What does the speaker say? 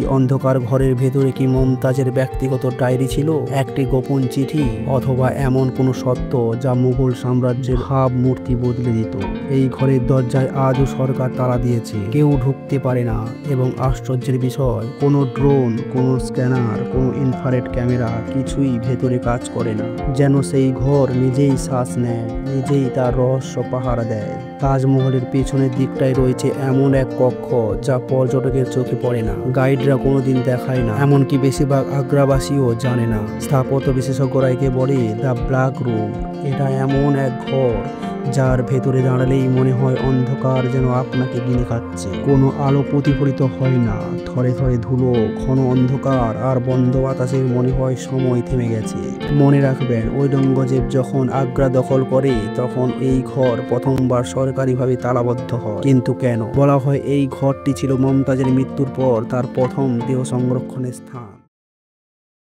অন্ধকার ঘরের ভেতরে কি মমতাজের ব্যক্তিগত ডায়েরি ছিল, একটি গোপন চিঠি, অথবা এমন কোনো সত্য যা মুঘল সাম্রাজ্যের ভাবমূর্তি বদলে দিত? এই ঘরের দরজায় আজও সরকার তালা দিয়েছে, কেউ ঢুকতে পারে না। এবং আশ্চর্যের বিষয়, কোনো ড্রোন, কোনো স্ক্যানার, কোনো ইনফ্রারেড ক্যামেরা কিছুই ভেতরে কাজ করে না। যেন সেই ঘর নিজেই শ্বাস নেয়, নিজেই তার রহস্য পাহারা দেয়। তাজমহলের পেছনের দিকটায় রয়েছে এমন এক কক্ষ যা পর্যটকের চোখে পড়ে না, গাইডরা কোনোদিন দেখায় না, এমনকি বেশিরভাগ আগ্রাবাসীও জানে না। স্থাপত্য বিশেষজ্ঞরা একে বলে দ্য ব্ল্যাক রুম। এটা এমন এক ঘর যার ভেতরে দাঁড়ালেই মনে হয় অন্ধকার যেন আপনাকে গিলে খাচ্ছে। কোনো আলো প্রতিফলিত হয় না, থরে থরে ধুলো, ঘন অন্ধকার আর বন্ধ বাতাসে মনে হয় সময় থেমে গেছে। মনে রাখবেন, ঔরঙ্গজেব যখন আগ্রা দখল করে তখন এই ঘর প্রথমবার সরকারিভাবে তালাবদ্ধ হয়। কিন্তু কেন? বলা হয় এই ঘরটি ছিল মমতাজের মৃত্যুর পর তার প্রথম দেহ সংরক্ষণের স্থান।